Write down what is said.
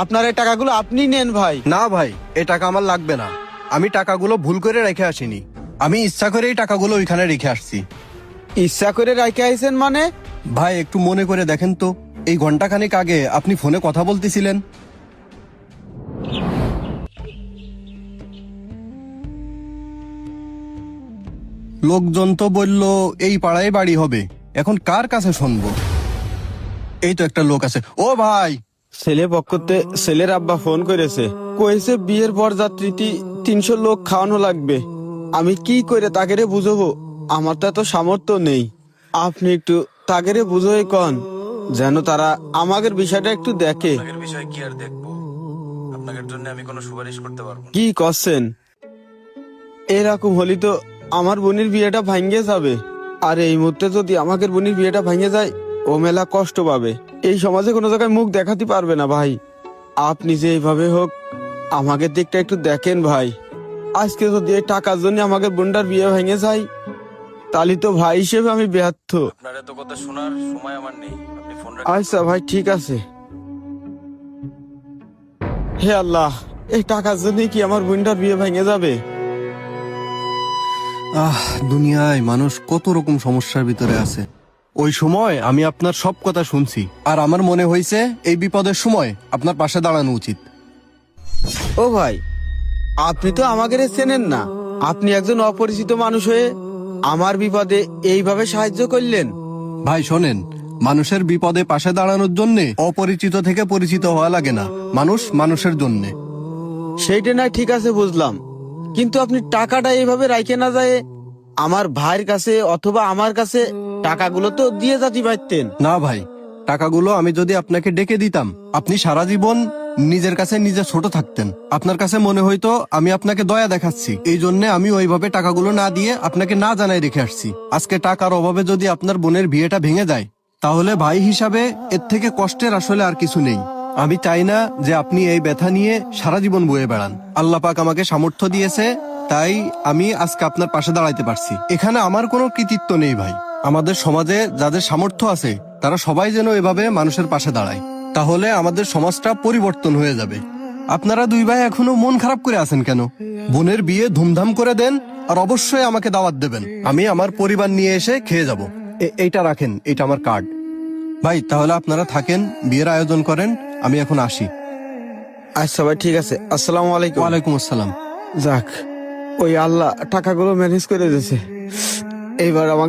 আপনার এই টাকাগুলো আপনি নেন ভাই। না ভাই, এই টাকা আমার লাগবে না। আমি টাকাগুলো ভুল করে রেখে আসিনি, আমি ইচ্ছা করে এই টাকাগুলো ওইখানে রেখে আসছি। ইচ্ছা করে রাইখে আইছেন মানে? ভাই একটু মনে করে দেখেন তো, এই ঘন্টাখানেক আগে আপনি ফোনে কথা বলতেছিলেন। লোকজন তো বলল এই পাড়ায় বাড়ি হবে, এখন কার কাছে শুনবো? এই তো একটা লোক আছে। ও ভাই, ছেলে পক্ষতে ছেলের আব্বা ফোন করেছে, কয়েছে বিয়ের পর যাত্রীটি 300 লোক খাওয়ানো লাগবে। আমি কি করে তাকে বুঝবো? আমার তো এত সামর্থ্য নেই। আপনি একটু তাকে বুঝোই কন, যেন তারা আমাদের বিষয়টা একটু দেখে। আপনাদের বিষয় কি আর দেখবো? আপনাদের জন্য আমি কোনো সুপারিশ করতে পারবো না। কি করছেন? এরকম হলি তো আমার বোনের বিয়েটা ভাঙ্গে যাবে। আর এই মুহূর্তে যদি আমাদের বোনের বিয়েটা ভাঙ্গে যায়, ও মেলা কষ্ট পাবে। এই সমাজে কোনো জায়গায় মুখ দেখাতে পারবে না ভাই। আপনি যে এইভাবে হোক আমাকে দিকটা একটু দেখেন ভাই। আজকে যদি এই টাকার জন্য আমাকে বোনটার বিয়ে ভেঙে যায়, তাহলে তো ভাই হিসেবে আমি ব্যর্থ। আপনার এত কথা শোনার সময় আমার নেই, আপনি ফোন রাখুন। আচ্ছা ভাই, ঠিক আছে। হে আল্লাহ, এই টাকার জন্য কি আমার বোনটার বিয়ে ভেঙে যাবে? দুনিয়ায় মানুষ কত রকম সমস্যার ভিতরে আছে। ওই সময় আমি আপনার সব কথা শুনছি, আর আমার মনে হয়েছে এই বিপদের সময় আপনার পাশে দাঁড়ানো উচিত। ও ভাই, আপনি তো আমাকে চেনেন না। আপনি একজন অপরিচিত মানুষ হয়ে আমার বিপদে এইভাবে সাহায্য করলেন। ভাই শোনেন, মানুষের বিপদে পাশে দাঁড়ানোর জন্য অপরিচিত থেকে পরিচিত হওয়া লাগে না, মানুষ মানুষের জন্যে। সেইটা না, ঠিক আছে বুঝলাম, কিন্তু আপনি টাকাটা এইভাবে রাখে না যায় আমার ভাইয়ের কাছে অথবা আমার কাছে টাকাগুলো তো দিয়ে যাতে পারতেন। না ভাই, টাকাগুলো আমি যদি আপনাকে ডেকে দিতাম, আপনি সারা জীবন নিজের কাছে নিজে ছোট থাকতেন। আপনার কাছে মনে হইতো আমি আপনাকে দয়া দেখাচ্ছি, এই জন্য আমি ওইভাবে টাকাগুলো না দিয়ে আপনাকে না জানাই রেখে আসছি। আজকে টাকার অভাবে যদি আপনার বোনের বিয়েটা ভেঙে যায়, তাহলে ভাই হিসাবে এর থেকে কষ্টের আসলে আর কিছু নেই। আমি চাই না যে আপনি এই ব্যথা নিয়ে সারা জীবন বয়ে বেড়ান। আল্লাহ পাক আমাকে সামর্থ্য দিয়েছে, তাই আমি আজকে আপনার পাশে দাঁড়াইতে পারছি। এখানে আমার কোনো কৃতিত্ব নেই ভাই। আমাদের সমাজে যাদের সামর্থ্য আছে তারা সবাই যেন এভাবে মানুষের পাশে দাঁড়ায়, তাহলে আমাদের সমাজটা পরিবর্তন হয়ে যাবে। আপনারা দুই ভাই এখনো মন খারাপ করে আছেন কেন? বোনের বিয়ে ধুমধাম করে দেন, আর অবশ্যই আমাকে দাওয়াত দেবেন। আমি আমার পরিবার নিয়ে এসে খেয়ে যাব। এইটা রাখেন, এটা আমার কার্ড। ভাই তাহলে আপনারা থাকেন, বিয়ের আয়োজন করেন, আমি এখন আসি। আচ্ছা ভাই, ঠিক আছে। আসসালামু আলাইকুম। ওয়ালাইকুম আসসালাম। যাক, ওই আল্লাহ টাকাগুলো ম্যানেজ করে দিয়েছে। এইবার আমাকে